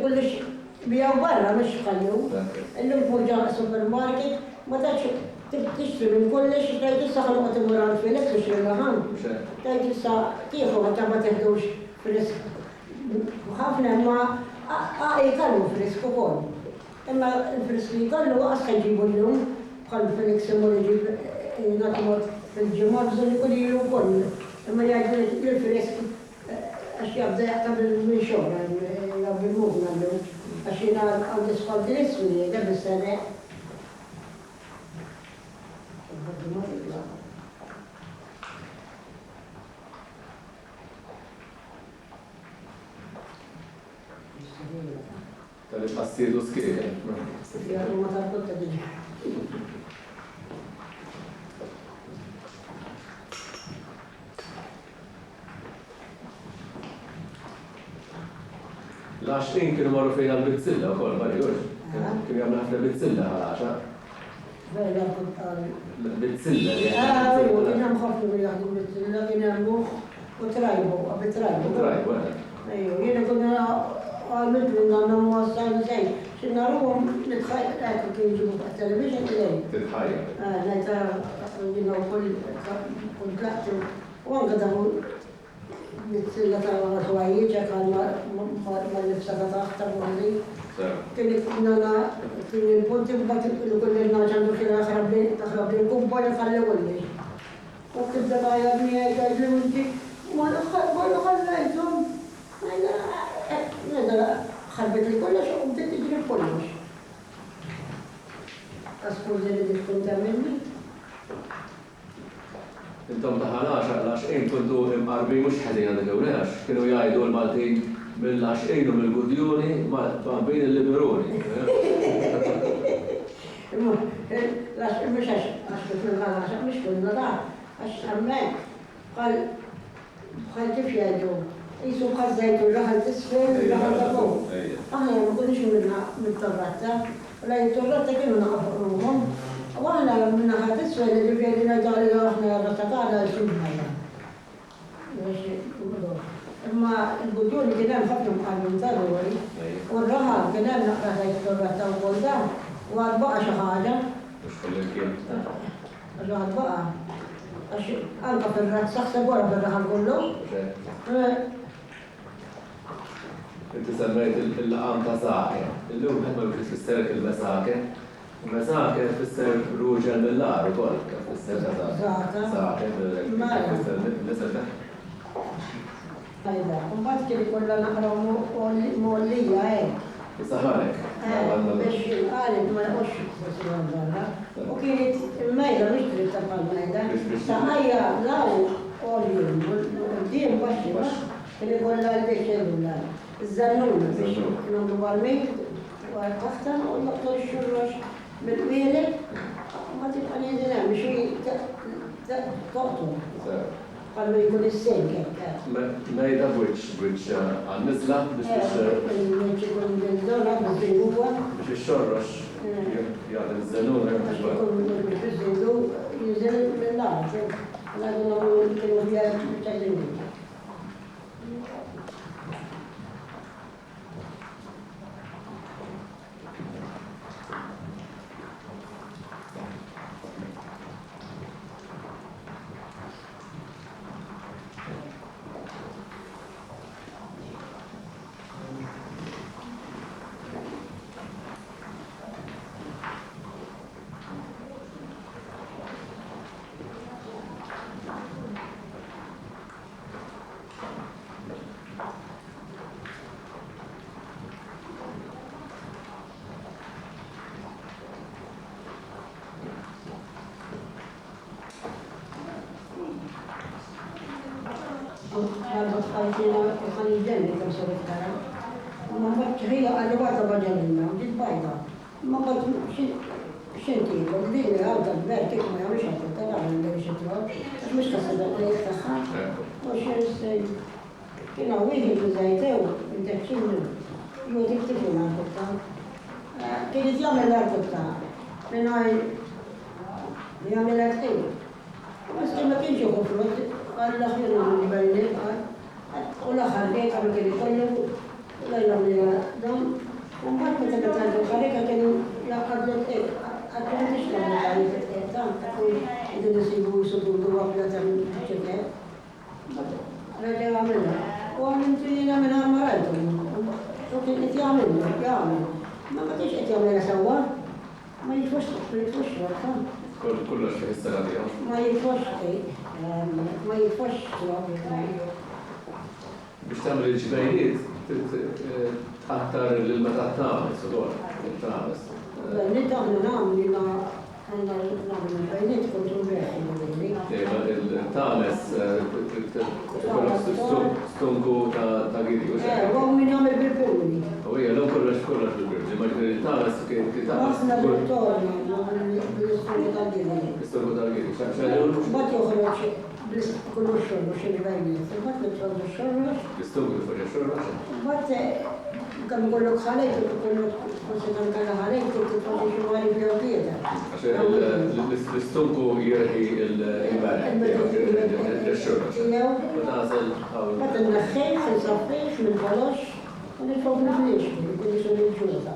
كلش بياو برا مش خليو اللي فوق سوبر ماركت ما تشتري من كلش تلاقي تسخن وقت مران في لك تشتري لهم تلاقي تيخو ما تهدوش فريسك وخافنا ما يكلوا فريسك وكل اما الفريسك يكلوا اصلا يجيبوا لهم خل فليكس يجيب نطمط في الجمال زي كل يوم كل اما يجي الفريسك اشياء بدها قبل من شهر لو بالموت نعمل اشياء او تسقط الاسود قبل السنه Tal passiero scherzo. يا ما تربط تجي L-20 kienu marru fejn għal-bizzilla u koll, ma rigorx. Kienu jgħamlu ħafna bizzilla għal-10. بلا كنت Bizzilla li انا مخفف ياخذوا مثل كنا نروح وترايبوا Trajbu, ايوه هنا كنا عملت لنا انا موصل زي كنا نروح نتخيل لكن كي يجيبوا التلفزيون تلاقي titħajja. لا ترى كل طلعت وانقدموا مثل ترى هوايج كان ما نفسها تختار وهذه كنت أنا في البنت كل الناس عندهم كذا خرب لي كوبا يخلوا لي وكنت يا ابني قالوا انت ما خليتهم انا خربت لي كل شيء وبدت تجري كلش أذكر زي اللي كنت مني Intom taħanax għal-10 kuntu imqarbi mux ħazin għandek ewlex. Kienu jgħidu l-Maltin mill-10 u mill-Gudjoni ma bejn il-Liberoni. مش عشان الغلا مش كنا لا عشان ما قال كيف يجوا يسوق خزيت وراح تسفل وراح تقوم احنا ما كناش من طراتها ولا يطرات كنا نعبرهم وانا من هذا السؤال اللي في لنا قال احنا رتقانا شبنا ماشي اما البدون كنا نفكر قالوا ضروري والرهاب كنا نقرا هاي الطرات وقلنا واربعه شهاده Mux kollim الأربعة أربعة في الرأس شخص بورا في الرحم كله Inti semmejt il-laqam ta' saħi. Illum ħed ma biex fisser il-mesaken. Il-mesaken fisser ruġel mill-lar ukoll. Fisser ta' saħi. Saħi. هيدا وبعد كده كنا نقرأ مولية هيك Saħarek. مش قالت ما يقولش وكانت المايدة مش تبقى المايدة سهيا لاو أوليون والدين بشي اللي يقول لها البيت يقول لها الزنونة مش إنهم مبارمين وقفتها ونقطة الشرش بالميلة ما تبقى نزلها مش تقطر قالوا يقول السين كيف Nejda bwitx għal-nisla biex il-xorrox jgħal il-żenuna هي أدوات بجنة ودي بايظة ما قلت شنتي والدين هذا البيت ما يعملش هذا طبعا اللي شتوه مش قصد أن يفتخر وش السيد كنا وين الزيتة وانت شنو يوديك تفهم عن القطان كده يعمل لها القطان لأن هاي يعمل لها خير بس ما كنش يخفرت قال لا خير من بينك ولا خليك قبل كده كله l-għamlina, dam, un-bat meta għatandu għalika kienu jaqadlet għadlet ixtamna għalika tam, id nisibu jisudu għabla tam ċekle. Raġa għamilna. U għamiltu jina minna marajtu. U kien qed jagħmilna, jagħmel. Ma kienx qed jagħmilna sewwa. Ma jitfux warta. Kollox fi s-sara tiegħu. Ma jitfux Biex tagħmel il-ġbejniet, tħattar l-meta tames ukoll, tames. Bejniet aħna nagħmlu għandna nagħmlu bejniet kontu beħi. Il-tames stunku ta' gidi. Għu minn għamil bil-pulli. U hija l kollox bil-birġi, ma il-tames kien Aħna bil-torna, bil-stunku ta' gidi. Istunku ta' gidi. Bat joħroġ kullu xorru xini bejniet. Bat nitfaddu xorru. Istunku fuq xorru. Bat kam kollu xalek, kollu konsekan kalla xalek, titfaddu xorru bjew bieda. L-istunku jirħi il-barra. Bat n-naxxejx, n-saffejx, min-kolox, un-nifog niflix, kulli xorru il-ġuza.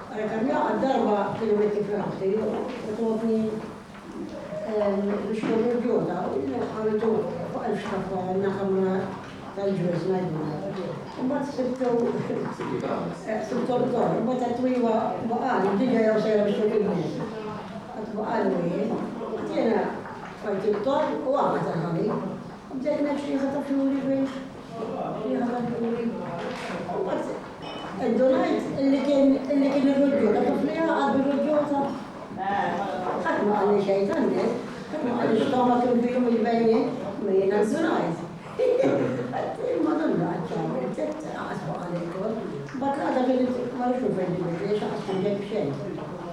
Għara kam jaqad darba kilometri fl-ħafti, jgħotni biex kollu il-ġuza, għamitu fuq il-xkafa naħamna tal-ġuż najduna. Bat sibtu l-kor, bat għatwiwa baqal, diġa jaw sejra biex il-nis. Għat baqal u jena fajt il-kor u għamat għalħali. Bdejna xieħa ta' fluri biex, xieħa ta' fluri. Bat id-donajt illi kien il-rġuta, ta' flija għaddu rġuta. ħatma għalli xejtannet, ħatma għalli xtoma kien bijum il-bejni, ma jena id-donajt. Madonna ċabri, għasbu għal-ikor. Bat għada għilit marxu fejdi biex għasbu ġeb xejn.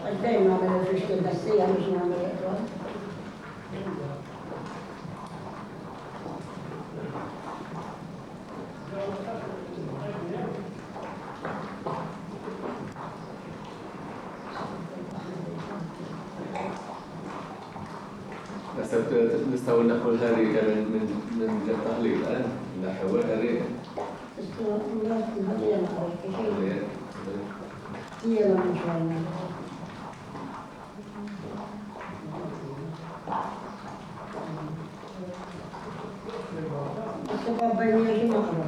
Għaddejn għamil il-friskil dassija biex għamil ikor. Nasab nistaw naħu l-ħarriqa minn ġeb taħlil, naħu l-ħarriqa. Jela minn xorna. Għasbu għabbajni għaxi maħra.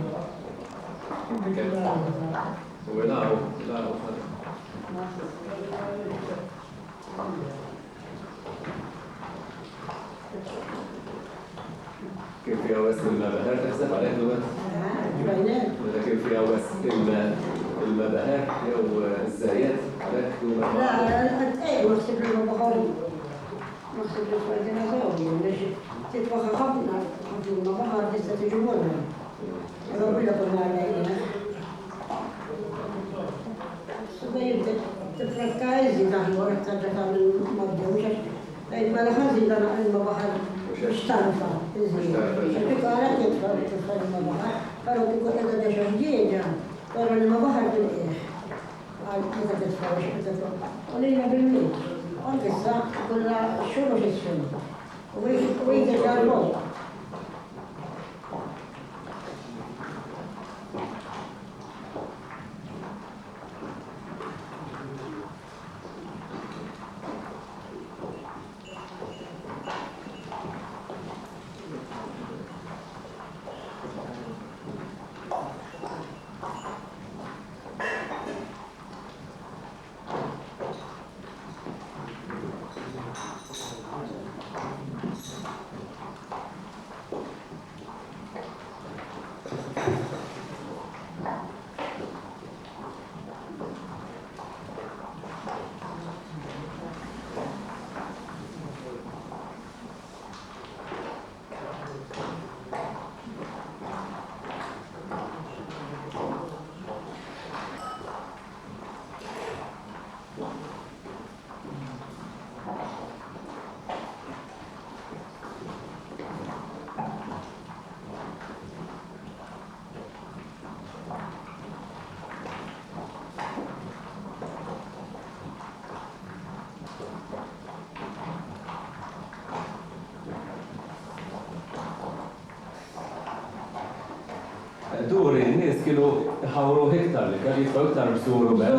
U laħu. كيف في أوس المبهر تحسب عليه دوت؟ ولا كيف في أوس المبهر أو الزايات عليك دوت؟ لا إيه مخسب لي مبهر مخسب لي فردنا زوجي ليش تتوخى خفنا مبهر لسه تجمعنا أقول لكم علينا سبيل تفركايزي نحن ورد ترجع من مبدأ لأن ما لخذ لنا المبهر مشترفة الفكارات تدخل المبهر فلو تقول إذا ده شهدية ترى المبهر بالإيه قال كيف تدخل ولينا بالميت والقصة كلها شنو في السنة ويجربوا duri n-nies kienu ħawru iktar li kelli jitfgħu iktar bżuru minn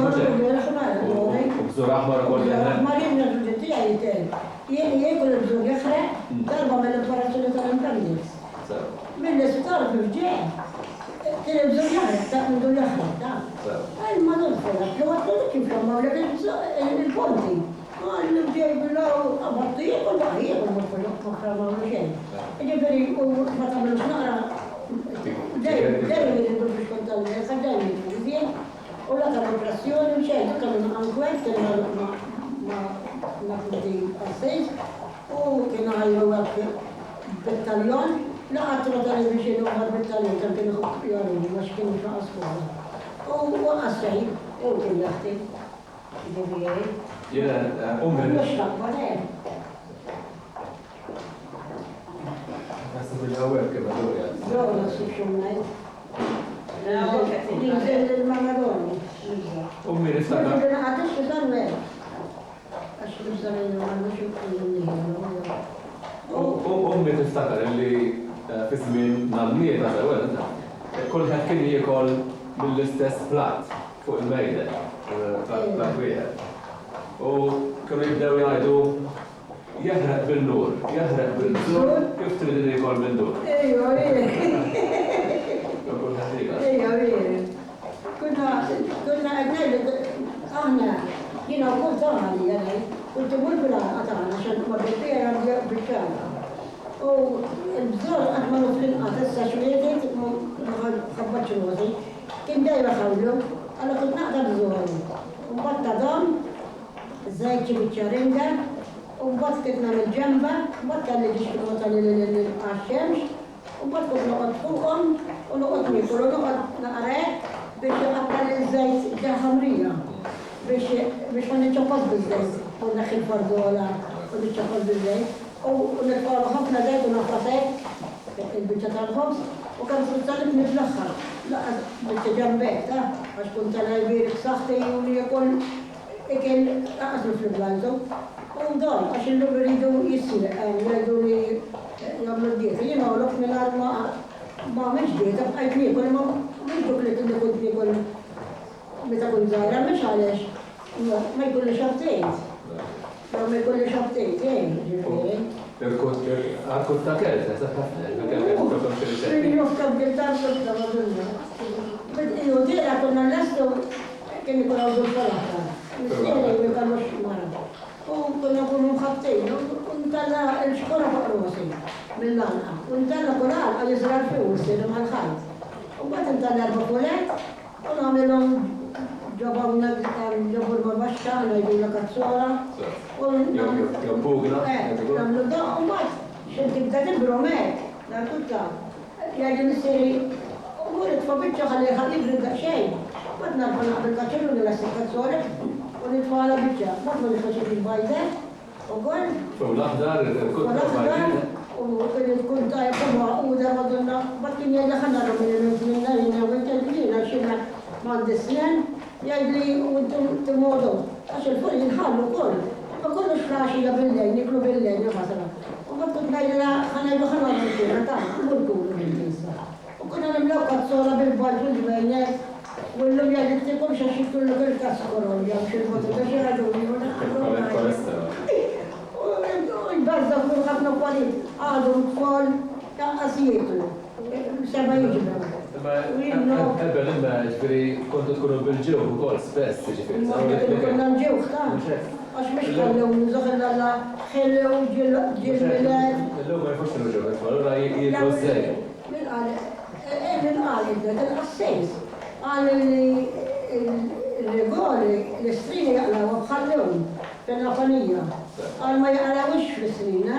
u bżur aħmar ukoll Ma jien l-ġuġi tiegħi jtej. Jien jiekol il-bżur jaħraq darba mill-operazzjoni tal-impendix. Mill-isptar fil-ġej. Kien il-bżur jaħraq ta' mindu jaħraq ta'. Ma nodfela, jew għattu kif jomma l il-ponti. L-ġej billaw għabattu jiekol ma jiekol ma ma xejn. Ġifiri, u ma tagħmlux naqra. Dejjem jirindu biex kontalli, għadajmi jizien. U la tal-operazzjoni mxejn, kellu ankwet, ma kunti għassejs, u kienu ħajju għak bittaljon, laqatru tal biex jenu għal bittaljon, kan kienu jgħaruni, ma xkienu xaqqa skola. U għassej, u kien jaħti, ġivijaj. Jena, umri. Mux laqba, ne? Għasta bil-għawek kif għadu għad. Għawna s-sumnajt. Nizzel il-Mamadoni. Ummi niftakar. Għadina għadix f-sanwer. Għax nifsanajna għanna xukri Ummi tiftakar li fizmin nal-miet għada għed, kolħat kien jiekol mill-istess plat fuq il-mejda, plat wieħed. U kienu jibdew jgħidu jaħraq bil-nur, jaħraq bil-nur, kif trid jiekol bil-nur. Ejja, Kunna għednejli, aħna, jina u kull taħali għalaj, kunti mul-bila għatana, xan ma bil-pera bil-ċana. U il-bżor għadmanu fl-inqat, issa xmiedet, xabbaċu għozi, kien dajra xawlu, għalla kunt naqda bżor. Mbatta dam, zajċi bicċaringa, u mbatt kitna mil-ġemba, mbatta li ġiġkimota l-għaxxemx, u mbatt kut noqot fuqom, u noqot nikul, u noqot naqrek, biex jaqqa l-żajt ġaħamrija, biex ma nċaqqas bil-żajt, u naħil fardola, u nċaqqas bil-żajt, u nitfalu ħafna żajt u naqrasek, il-bicċa tal-ħobs, u kan s-salib niflaħħar, laqqa biex ġambek, għax kun tal-għajbir saħti u li jkoll ikel laqaslu fl-blanzo, u dan, għax il-lum rridu jissir, rridu li jgħamlu d-dieta, jina u l-ok mill-għar ma miex dieta, bħajt nikol, ma miex duk li kunt nikol meta kun zaħra, miex għalex, ma jkolli xabtejt. Ma jkolli xabtejt, ġifiri. Għarkut ta' kelt, Rini uftab bil-tar softa madunna. Iju dira kunna l-lastu kien ikun għawdu l-falaħta. Mistieri mi kannux mara. U kunna kunu mħabtejn, untalla il-xkora fuq rosi mill-lanqa. Untalla kunal għal jizrar fiwsi mal-ħajt. U bat intalla l-bakulet, u namilom ġabawna ġabur ma-baxxa, najduna kazzora. Jampugna. Namlu da, u bat, xinti bda il-bromek, nartutta. Jgħajdu mistieri, u għurit fa bicċa għalli ħalibri da xejn. Bat narfa naqbil kaċċerru nil-għassi kazzora, u nitfala bicċa. Bat ma nitfaċi bil-bajda, u għol. Fuq l-aħdar, u kun tajja kumma, u da madonna, bat kien jgħajda ħanna minna jina, u intelligina xina mandisnen, jgħajdi u t-modu, għax il-fuq jinħallu koll. Ma kollu xraxi da bil-lejn, niklu bil-lejn, jgħasra. U bat kun tajja ħanajdu ħanna bil-lejn, ta' mul-kulu bil-lejn. U kunna nimlaw kazzora bil-bajt bil-bajnet, u l-lum jgħajdi t-tikum xaxittu l-kaskoron, jgħam xil-motu, ta' xiradu, Bazza kun ħafna kwalit, għadu tfal ta' għasietu, seba jiġbra. Ebben imma ġifiri kontu tkunu bil-ġew u kol spess ġifiri. Konna ġew xtan, għax mux kallew, nżoħen għalla xellew ġil-bilad. L-lum ma jfux l-ġew, għallura jiblu z-zej. L-għalid, l-assejs, għal il-regoli, l-istrini għallaw bħallewm fil-nafanija. Għal ma jgħalawix fil-strina,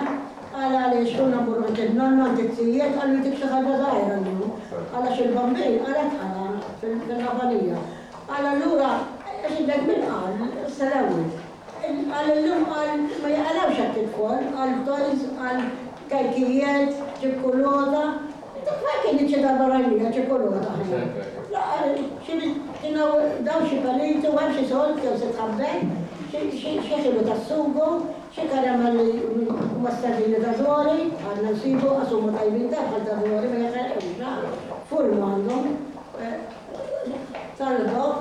għal għalix kunna burru t-non t-tijiet, għal jitik xaħġa zaħira l-nu, għalax il-bambin għalet għala fil-nafanija. Għal allura, xidek min għal, s-salawi. Għal l-lum għal ma jgħalawx għat-tfol, għal toys, għal kajkijiet, ċikolota. Dak kien iċċeda barranija ċikolota. Kienu daw xie palitu, għal xie sol, kew se tħabbek, xie xilu ta' sugo, xie karamelli mastardini ta' zori, għanna nsibu, għasumu tajbin ta' għal ta' zori, ma jgħal furmu għandhom. Tal-dog.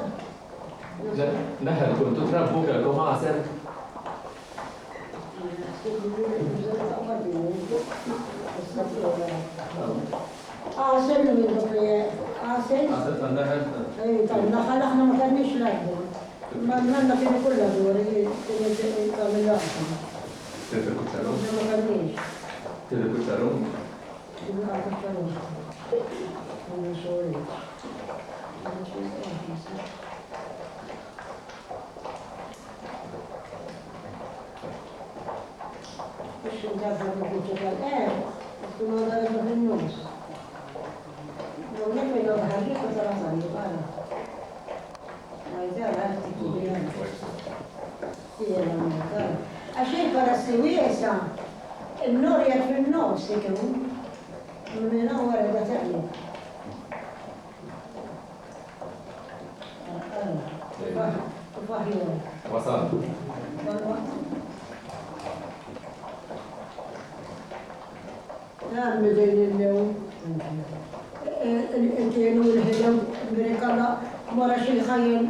Neħel kuntu trabbu kelkom għasem. Għasem li minn dok li għasem. Għasem tan-neħel? Tal-naħal aħna ma kannix l-għaddu. Ma nanna kienu kulla dwar, kienu kamil għasem. Tifi kuċċarum? Ma kannix. Tifi kuċċarum? Kienu għal-kuċċarum. Kienu xorri. Biex nġabba biex tal-għer, tkun għadha fil-nus. Għonek me għadħarri kota rażani, għara. Għajdar għarti kibir. Għaxin para s-siwiesa, il-nur jgħat fil-nus, jekku. Minna għara da taqli. Wasal. نعم بدين اليوم الانتين والهجم بريكالا مرة شي خيل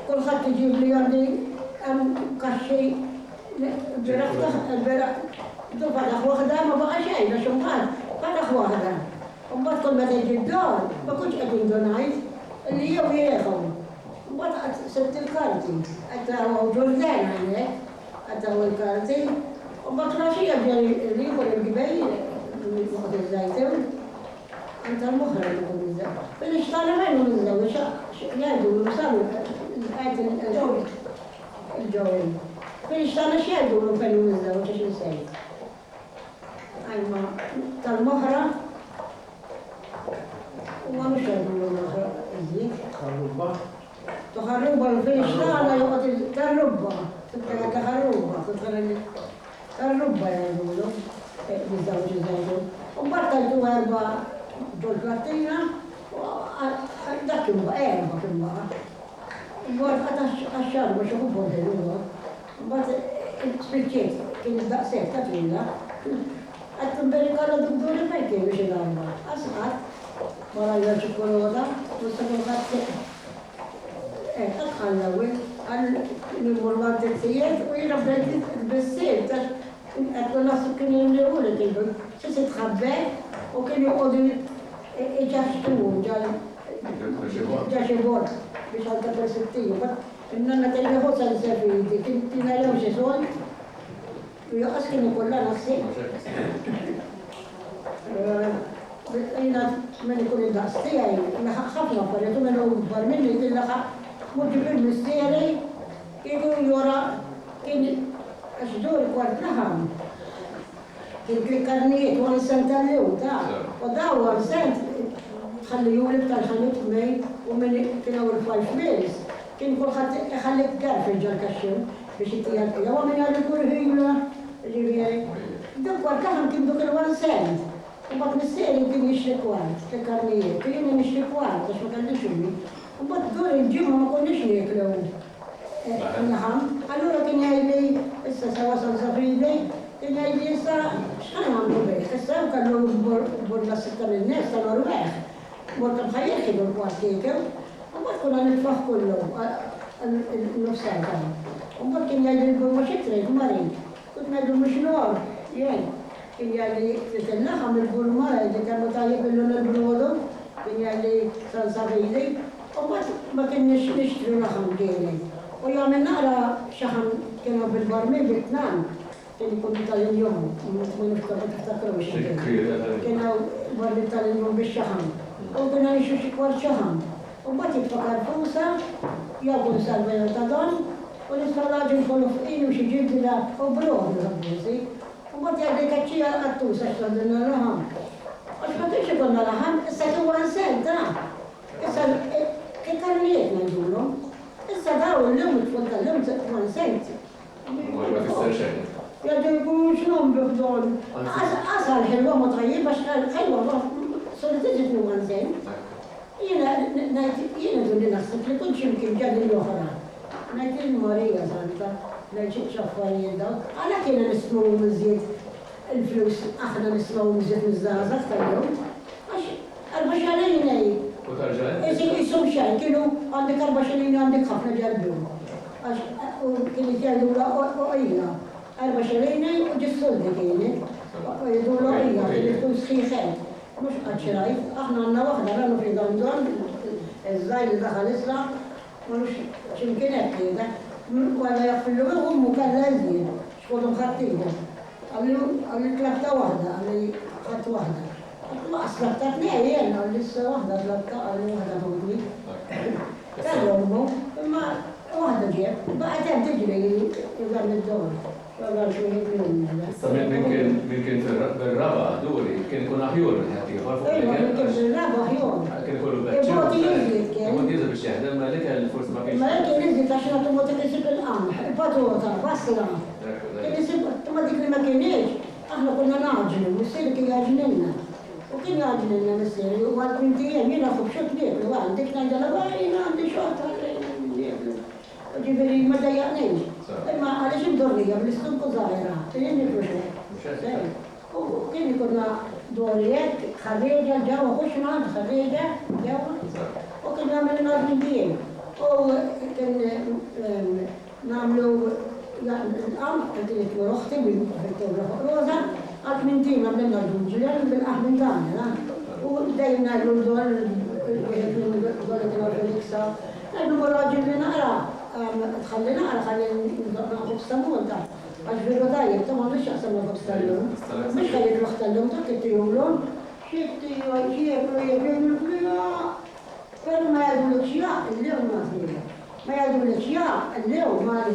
كل خط تجيب لي يردي ام كشي برفتح البرع دو فتح واحدة ما بقى شيء لا شمال فتح واحدة وبعد كل ما تجي الدار ما كنتش أدين دون عيد اللي يوم ياخذ وبعد سبت الكارتي حتى هو جولدان عليه حتى هو الكارتي وبعد راشي اللي يقول الجبال وقت الزيتون أنت المخرج يقول الزيتون فالإشتغال ما يقول الزيتون يادوا وصاروا الآية الجوي فالإشتغال ايش يادوا كانوا الزيتون ايش نسوي أيما المخرج وما مش يادوا المخرج الزيت تخربها فالإشتغال وقت تخربها تخربها يقولوا بالزوج زوجه وبعد الدوار بالقطينة ذكروا بقى في الماء وبعد الشهر مش هو بودلوه وبعد سبيكيت كان دقسات تطويلة التنبري قالوا دكتور ما يكيبش الأربعة أسعد مرة يشكروها وسبقت أدخل الأول المرات الثيات ويربط بالسيف أقول كانوا يملؤون الجبل ستتخبى وكانوا يقعدوا يجاشتوهم جاشبون باش هكا ستين إننا تلقى فرصة لسافيدي كنت نالهم شسون ويأسكن يقول لنا نفسي أين من يكون الدعستي أنا خفنا فريتو من أكبر مني إلا مجبر مستيري يقول يورا كن أشدور كوارت لهم كن كارنيت وان سنت اليوم تاع وداور سنت خلي يولد تاع خليت مي ومن كنا والفايف ميلز كن كل خليت كار في الجال كشم باش يتيان يا ومن هذا يقول هيلا اللي هي دوك كوارت لهم كن دوك الوان سنت وبعد مستيري كن يشري كوارت كارنيت كن يشري كوارت باش ما كانش يشري وبعد دور الجمعة ما كناش ناكلو نعم allora كان يجي لسه سوا صنصفيدي كان يجي لسه شحال عمرو بيه لسه كانوا برنا ستة من الناس كانوا رباح مركب خير كده الكوارتيكا وبعد كنا نتفخ كله النص ساعة وبعد كان يجي البرمشتري مريض كنت نجي مشنور يعني كان يجي تتنخم البرمة اللي كانوا طايب لنا البرودو كان يجي صنصفيدي وبعد ما كناش نشتري لحم ديالي ويوم نقرا شحن كانوا بالبرميل بيتنام كان يكون طالع اليوم ما نفتكروش كانوا برميل طالع اليوم بالشحن وكنا نشوف شكوار شحن وبعد يتفكر فوسا يابون سالفين تضل ونتفرج نكونوا فوقين وش يجيب لنا وبروح نربوسي وبعد يجي كتشي الطوسة اشتغلنا لهم واش ما تيجي قلنا لهم الساعة وانسان تاع كارنيت نقولوا السبعة واللوم تفضل لوم وانسان ما تسترشد يقولوا شنو بياخذون أصل حلوة مطيب باش حلوة صرتت وانسان ينا دول نفسك لكنش يمكن جاد الأخرى لكن ماريا زانتا لكن شفاية دوت على كنا نسمعوا مزيد الفلوس احنا نسمعوا مزيد من الزازة أكثر يوم البشرين U tarġa? Eżi jisum xejn, kienu għandek 24 għandek ħafna ġalbu. Għax kienu jgħidu la ija, 24 u ġissoldi kieni. Jgħidu la ija, kienu tkun sħiħen. Mux għadċiraj, aħna għanna waħda għannu fi għandon, iż-żaj li daħal isra, mux ċimkienet jgħida. Għalla jaffillu għummu kalla jgħid, xkodum ħattija. Għalli tlabta waħda, għalli ħatt waħda. Ma aslabta t-nej, jenna, l-issa waħda tlabta għalli waħda għummi. Kallu imma waħda ġeb, baqatem tiġri jgħal id-dor. Issa minn kien fil-raba, duri, kien kun aħjur minn ħatiħor. Ejma, minn kien fil-raba aħjur. Kien kollu bħedġi. Il-voti jizlit kien. Il-voti jizlit biex jaħdem, ma li kien forse ma kienx. Ma kien jizlit għax nagħtu moti kisib il-qamħ, il-patota, basra. Kien jisib, ma dik li ma kienx, aħna konna naġnu, missieri kien jaġnilna. U kien jaġnilna missieri, u għal kwintijem jiena fuq xot nieklu, għandek najdala għajna, għandi xot nieklu. Ġifiri, ma dajjaqnejx. Imma għalix id-dorrija bl-istunku zaħira, kien nikruxu. U kien ikonna dorijiet, ħarreġa, ġawa, kuxna, ħarreġa, ġawa. U kien għamil nażmin bijem. U kien namlu l-qam, kien iklu roħti bil-fittura fuq roza, għal minn tim għamil nażmin bil-qahmin tagħna. U dejna l-dor, l-dor, l-raġil li naqra, tħalli naqra, tħalli naqra f-stamul ta' għax-veru tajjeb, ta' ma' biex jaqsam ma' f-stallum. Biex għalli l-uħtallum ta' kitti jumlum, xitti jgħajġiebru jgħajġiebru, pero ma jgħadu l-ċjaq, il-lew ma' ma jgħadu l-ċjaq, il-lew ma'